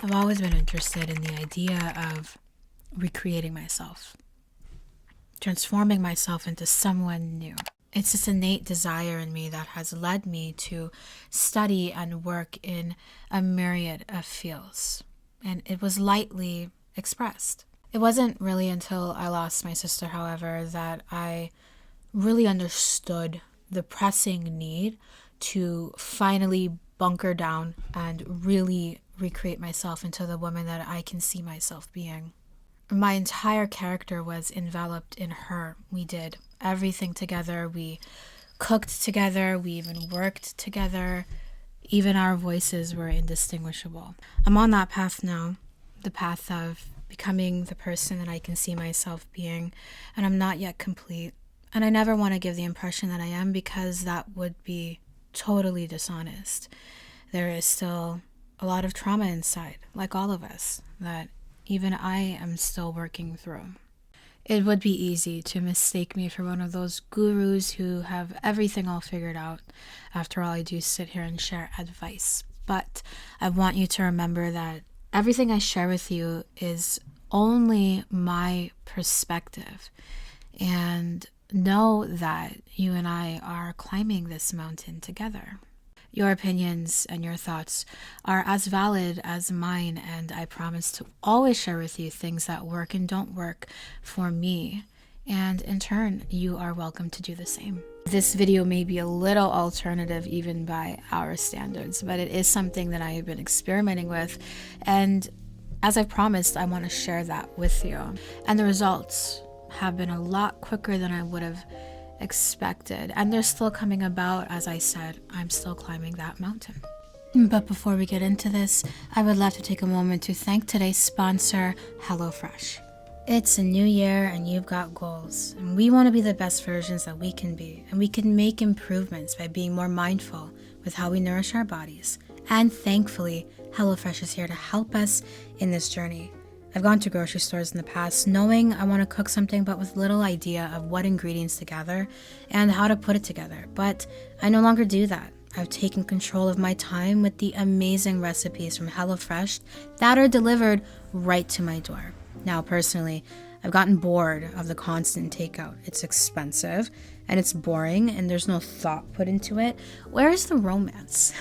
I've always been interested in the idea of recreating myself, transforming myself into someone new. It's this innate desire in me that has led me to study and work in a myriad of fields, and it was lightly expressed. It wasn't really until I lost my sister, however, that I really understood the pressing need to finally bunker down and really recreate myself into the woman that I can see myself being. My entire character was enveloped in her. We did everything together. We cooked together. We even worked together. Even our voices were indistinguishable. I'm on that path now, the path of becoming the person that I can see myself being, and I'm not yet complete. And I never want to give the impression that I am, because that would be totally dishonest. There is still a lot of trauma inside, like all of us, that even I am still working through. It would be easy to mistake me for one of those gurus who have everything all figured out. After all, I do sit here and share advice. But I want you to remember that everything I share with you is only my perspective. And know that you and I are climbing this mountain together. Your opinions and your thoughts are as valid as mine, and I promise to always share with you things that work and don't work for me. And in turn, you are welcome to do the same. This video may be a little alternative even by our standards, but it is something that I have been experimenting with. And as I promised, I want to share that with you. And the results have been a lot quicker than I would have expected, and they're still coming about. As I said, I'm still climbing that mountain. But before we get into this, I would love to take a moment to thank today's sponsor, HelloFresh. It's a new year and you've got goals, and we want to be the best versions that we can be, and we can make improvements by being more mindful with how we nourish our bodies. And thankfully, HelloFresh is here to help us in this journey. I've gone to grocery stores in the past knowing I want to cook something, but with little idea of what ingredients to gather and how to put it together. But I no longer do that. I've taken control of my time with the amazing recipes from HelloFresh that are delivered right to my door. Now, personally, I've gotten bored of the constant takeout. It's expensive and it's boring and there's no thought put into it. Where is the romance?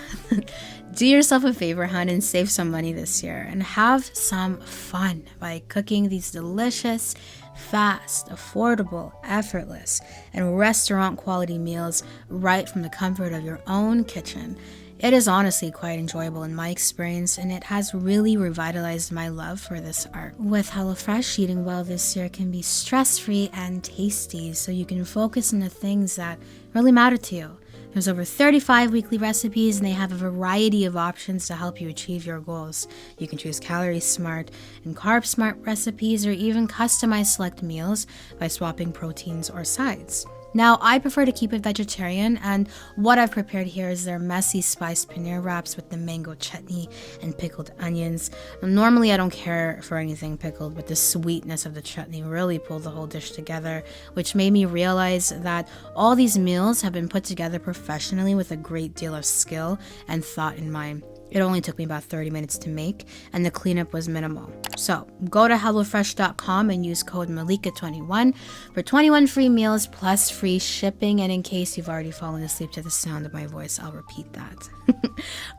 Do yourself a favor, hun, and save some money this year and have some fun by cooking these delicious, fast, affordable, effortless, and restaurant quality meals right from the comfort of your own kitchen. It is honestly quite enjoyable in my experience, and it has really revitalized my love for this art. With HelloFresh, eating well this year can be stress-free and tasty, so you can focus on the things that really matter to you. There's over 35 weekly recipes, and they have a variety of options to help you achieve your goals. You can choose calorie smart and carb smart recipes, or even customize select meals by swapping proteins or sides. Now, I prefer to keep it vegetarian, and what I've prepared here is their messy spiced paneer wraps with the mango chutney and pickled onions. Normally, I don't care for anything pickled, but the sweetness of the chutney really pulled the whole dish together, which made me realize that all these meals have been put together professionally with a great deal of skill and thought in mind. It only took me about 30 minutes to make, and the cleanup was minimal. So, go to HelloFresh.com and use code Malika21 for 21 free meals plus free shipping. And in case you've already fallen asleep to the sound of my voice, I'll repeat that.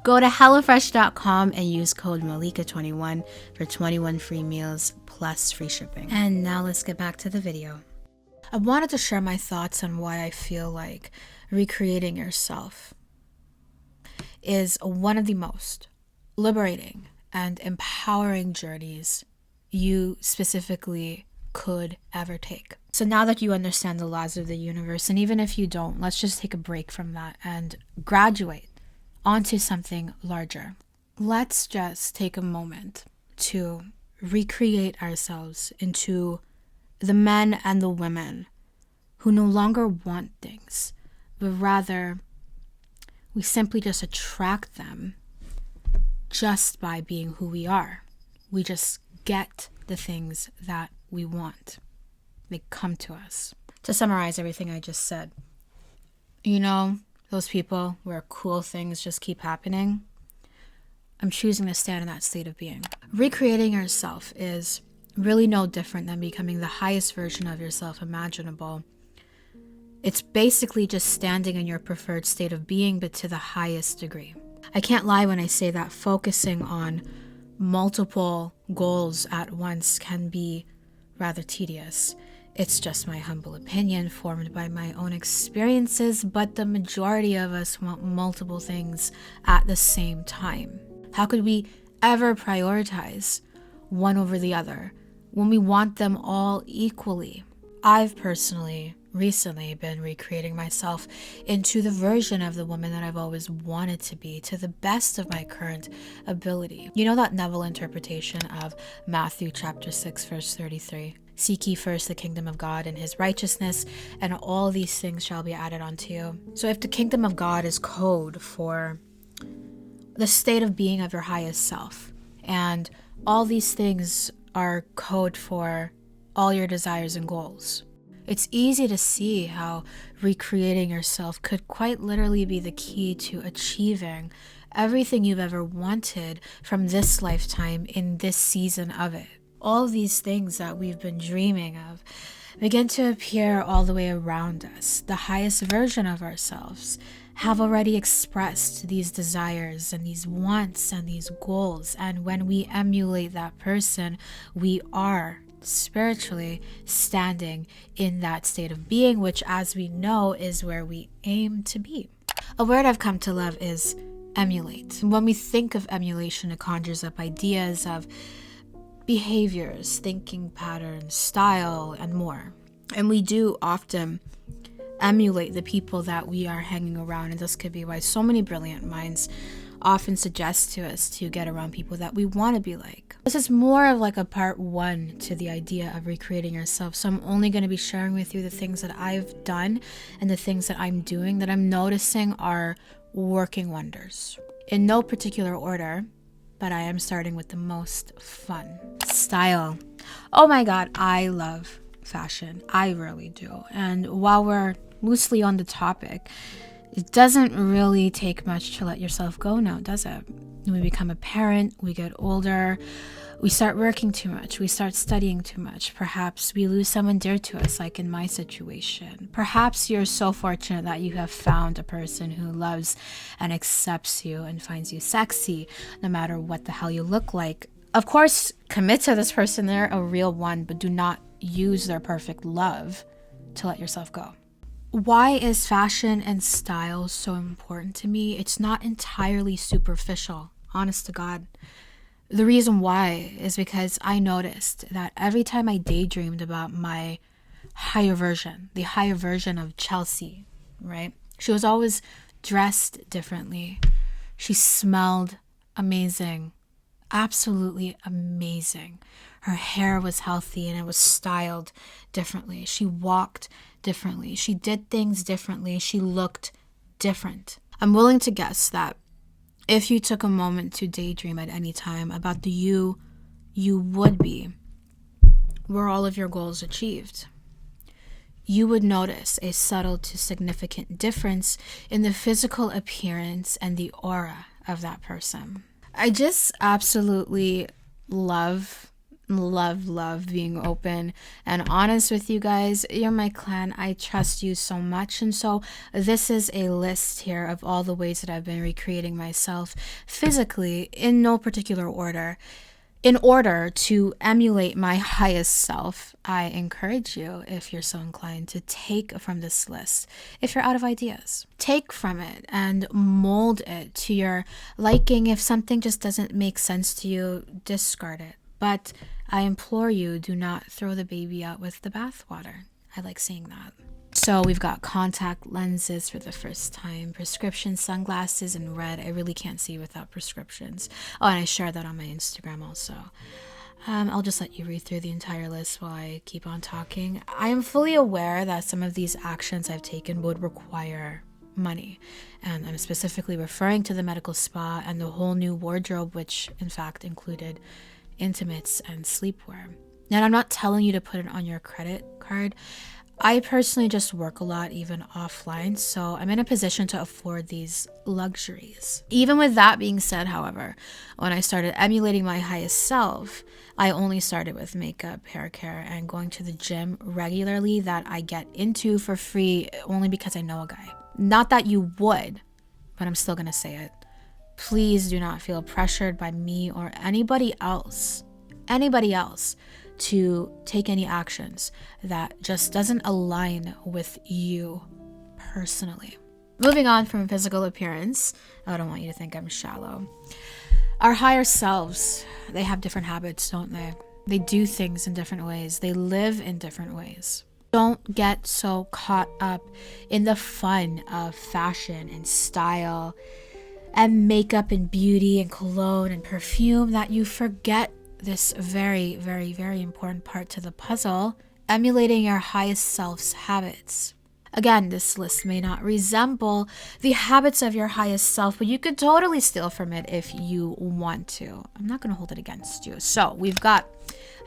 Go to HelloFresh.com and use code Malika21 for 21 free meals plus free shipping. And now let's get back to the video. I wanted to share my thoughts on why I feel like recreating yourself is one of the most liberating and empowering journeys you specifically could ever take. So now that you understand the laws of the universe, and even if you don't, let's just take a break from that and graduate onto something larger. Let's just take a moment to recreate ourselves into the men and the women who no longer want things, but rather we simply just attract them just by being who we are. We just get the things that we want. They come to us. To summarize everything I just said, you know, those people where cool things just keep happening? I'm choosing to stand in that state of being. Recreating yourself is really no different than becoming the highest version of yourself imaginable. It's basically just standing in your preferred state of being, but to the highest degree. I can't lie when I say that focusing on multiple goals at once can be rather tedious. It's just my humble opinion formed by my own experiences, but the majority of us want multiple things at the same time. How could we ever prioritize one over the other when we want them all equally? I've personally recently been recreating myself into the version of the woman that I've always wanted to be, to the best of my current ability. You know that Neville interpretation of Matthew chapter 6 verse 33? Seek ye first the kingdom of God and his righteousness, and all these things shall be added unto you. So if the kingdom of God is code for the state of being of your highest self, and all these things are code for all your desires and goals, it's easy to see how recreating yourself could quite literally be the key to achieving everything you've ever wanted from this lifetime in this season of it. All these things that we've been dreaming of begin to appear all the way around us. The highest version of ourselves have already expressed these desires and these wants and these goals. And when we emulate that person, we are spiritually standing in that state of being, which, as we know, is where we aim to be. A word I've come to love is emulate. When we think of emulation, it conjures up ideas of behaviors, thinking patterns, style, and more. And we do often emulate the people that we are hanging around, and this could be why so many brilliant minds often suggest to us to get around people that we want to be like. This is more of like a part one to the idea of recreating yourself, so I'm only going to be sharing with you the things that I've done and the things that I'm doing that I'm noticing are working wonders. In no particular order, but I am starting with the most fun. Style. Oh my God, I love fashion. I really do. And while we're loosely on the topic, it doesn't really take much to let yourself go now, does it? We become a parent, we get older, we start working too much, we start studying too much. Perhaps we lose someone dear to us, like in my situation. Perhaps you're so fortunate that you have found a person who loves and accepts you and finds you sexy, no matter what the hell you look like. Of course, commit to this person, they're a real one, but do not use their perfect love to let yourself go. Why is fashion and style so important to me? It's not entirely superficial, honest to God. The reason why is because I noticed that every time I daydreamed about my higher version, the higher version of Chelsea, right? She was always dressed differently. She smelled amazing, absolutely amazing. Her hair was healthy and it was styled differently. She walked differently. She did things differently. She looked different. I'm willing to guess that if you took a moment to daydream at any time about the you would be, were all of your goals achieved, you would notice a subtle to significant difference in the physical appearance and the aura of that person. I just absolutely love being open and honest with you guys. You're my clan. I trust you so much. And so this is a list here of all the ways that I've been recreating myself physically in no particular order. In order to emulate my highest self, I encourage you, if you're so inclined, to take from this list. If you're out of ideas, take from it and mold it to your liking. If something just doesn't make sense to you, discard it. But I implore you, do not throw the baby out with the bathwater. I like saying that. So we've got contact lenses for the first time, prescription sunglasses in red. I really can't see without prescriptions. Oh, and I share that on my Instagram also. I'll just let you read through the entire list while I keep on talking. I am fully aware that some of these actions I've taken would require money. And I'm specifically referring to the medical spa and the whole new wardrobe, which in fact included intimates and sleepwear. Now, I'm not telling you to put it on your credit card. I personally just work a lot, even offline, so I'm in a position to afford these luxuries. Even with that being said, however, when I started emulating my highest self, I only started with makeup, hair care, and going to the gym regularly that I get into for free only because I know a guy. Not that you would, but I'm still gonna say it. Please do not feel pressured by me or anybody else to take any actions that just doesn't align with you personally. Moving on from physical appearance, I don't want you to think I'm shallow. Our higher selves, they have different habits, don't they? They do things in different ways. They live in different ways. Don't get so caught up in the fun of fashion and style and makeup and beauty and cologne and perfume that you forget this very, very, very important part to the puzzle, emulating your highest self's habits. Again, this list may not resemble the habits of your highest self, but you could totally steal from it if you want to. I'm not going to hold it against you. So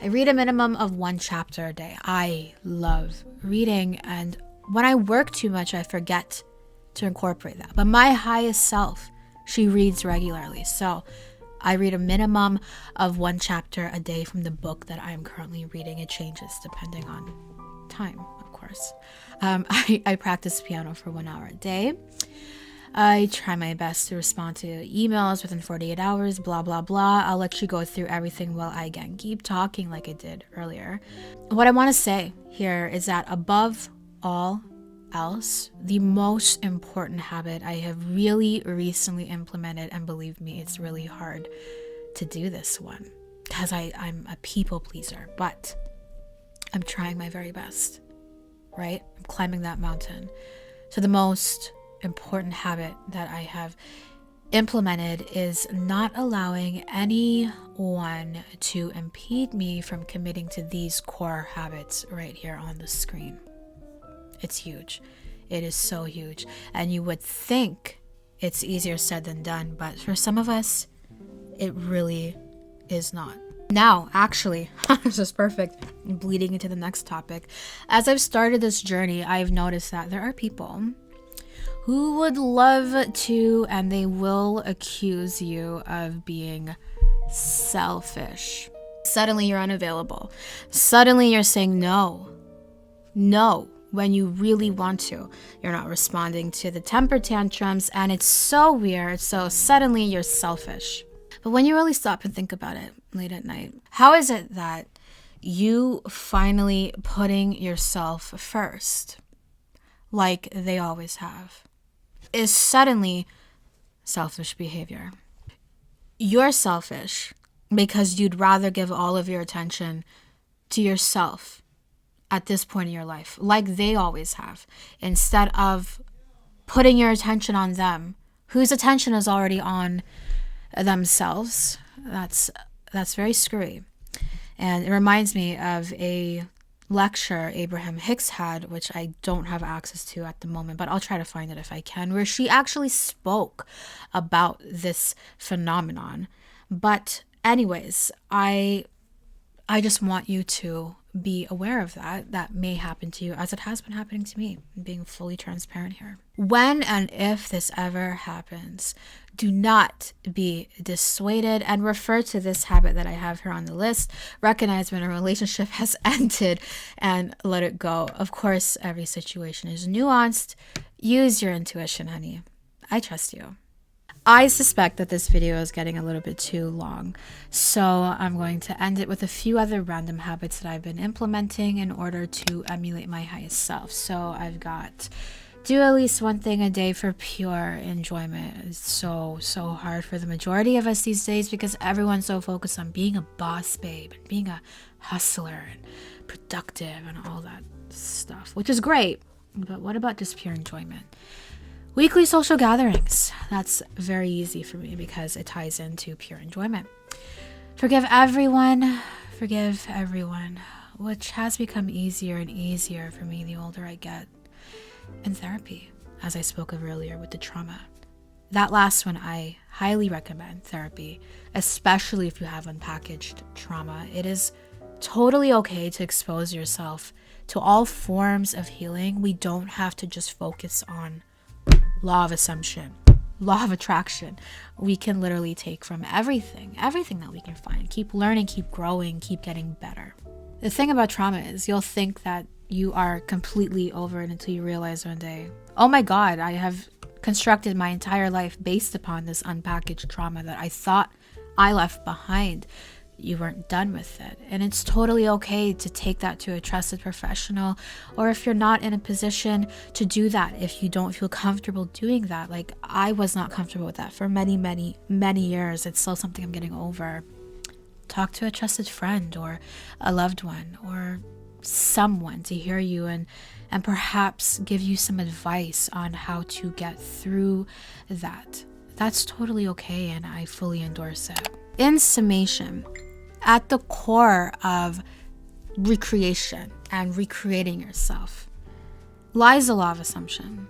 I read a minimum of 1 chapter a day. I love reading, and when I work too much, I forget to incorporate that. But my highest self, she reads regularly. So I read a minimum of 1 chapter a day from the book that I am currently reading. It changes depending on time, of course. I practice piano for 1 hour a day. I try my best to respond to emails within 48 hours, blah, blah, blah. I'll let you go through everything while I again keep talking like I did earlier. What I want to say here is that above all else, the most important habit I have really recently implemented, and believe me, it's really hard to do this one because I'm a people pleaser, but I'm trying my very best, right? I'm climbing that mountain. So the most important habit that I have implemented is not allowing anyone to impede me from committing to these core habits right here on the screen. It's huge. It is so huge. And you would think it's easier said than done, but for some of us, it really is not. Now, actually, this is perfect. Bleeding into the next topic. As I've started this journey, I've noticed that there are people who would love to, and they will accuse you of being selfish. Suddenly you're unavailable. Suddenly you're saying no. When you really want to. You're not responding to the temper tantrums, and it's so weird. So suddenly you're selfish. But when you really stop and think about it late at night, how is it that you finally putting yourself first, like they always have, is suddenly selfish behavior? You're selfish because you'd rather give all of your attention to yourself at this point in your life, like they always have, instead of putting your attention on them, whose attention is already on themselves. That's very screwy. And it reminds me of a lecture Abraham Hicks had, which I don't have access to at the moment, but I'll try to find it if I can, where she actually spoke about this phenomenon. But anyways, I just want you to be aware of that may happen to you, as it has been happening to me. I'm being fully transparent here. When and if this ever happens, do not be dissuaded and refer to this habit that I have here on the list. Recognize when a relationship has ended and let it go. Of course, every situation is nuanced. Use your intuition, honey. I trust you. I suspect that this video is getting a little bit too long, so I'm going to end it with a few other random habits that I've been implementing in order to emulate my highest self. So I've got do at least one thing a day for pure enjoyment. It's so hard for the majority of us these days because everyone's so focused on being a boss babe and being a hustler and productive and all that stuff, which is great, but what about just pure enjoyment? Weekly social gatherings. That's very easy for me because it ties into pure enjoyment. Forgive everyone, which has become easier and easier for me the older I get. And therapy, as I spoke of earlier with the trauma. That last one, I highly recommend therapy, especially if you have unpackaged trauma. It is totally okay to expose yourself to all forms of healing. We don't have to just focus on law of assumption, law of attraction. We can literally take from everything that we can find. Keep learning, keep growing, keep getting better. The thing about trauma is you'll think that you are completely over it until you realize one day, oh my God, I have constructed my entire life based upon this unpackaged trauma that I thought I left behind. You weren't done with it. And it's totally okay to take that to a trusted professional, or if you're not in a position to do that, if you don't feel comfortable doing that. Like, I was not comfortable with that for many, many, many years. It's still something I'm getting over. Talk to a trusted friend or a loved one or someone to hear you and perhaps give you some advice on how to get through that. That's totally okay, and I fully endorse it. In summation, at the core of recreation and recreating yourself lies the law of assumption.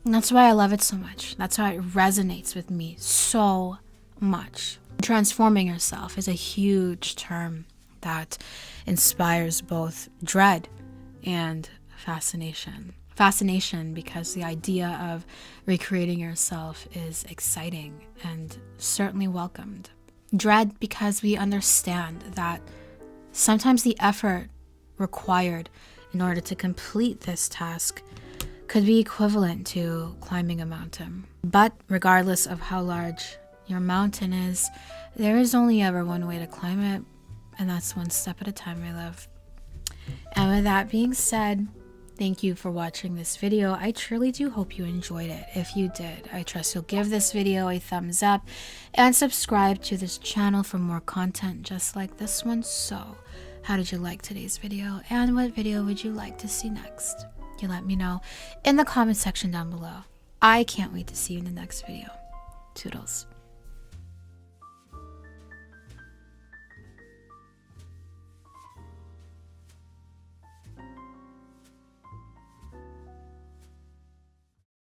And that's why I love it so much. That's why it resonates with me so much. Transforming yourself is a huge term that inspires both dread and fascination. Fascination because the idea of recreating yourself is exciting and certainly welcomed. Dread because we understand that sometimes the effort required in order to complete this task could be equivalent to climbing a mountain. But regardless of how large your mountain is, there is only ever one way to climb it, and that's one step at a time, my love. And with that being said, thank you for watching this video. I truly do hope you enjoyed it. If you did, I trust you'll give this video a thumbs up and subscribe to this channel for more content just like this one. So, how did you like today's video? And what video would you like to see next? You let me know in the comment section down below. I can't wait to see you in the next video. Toodles.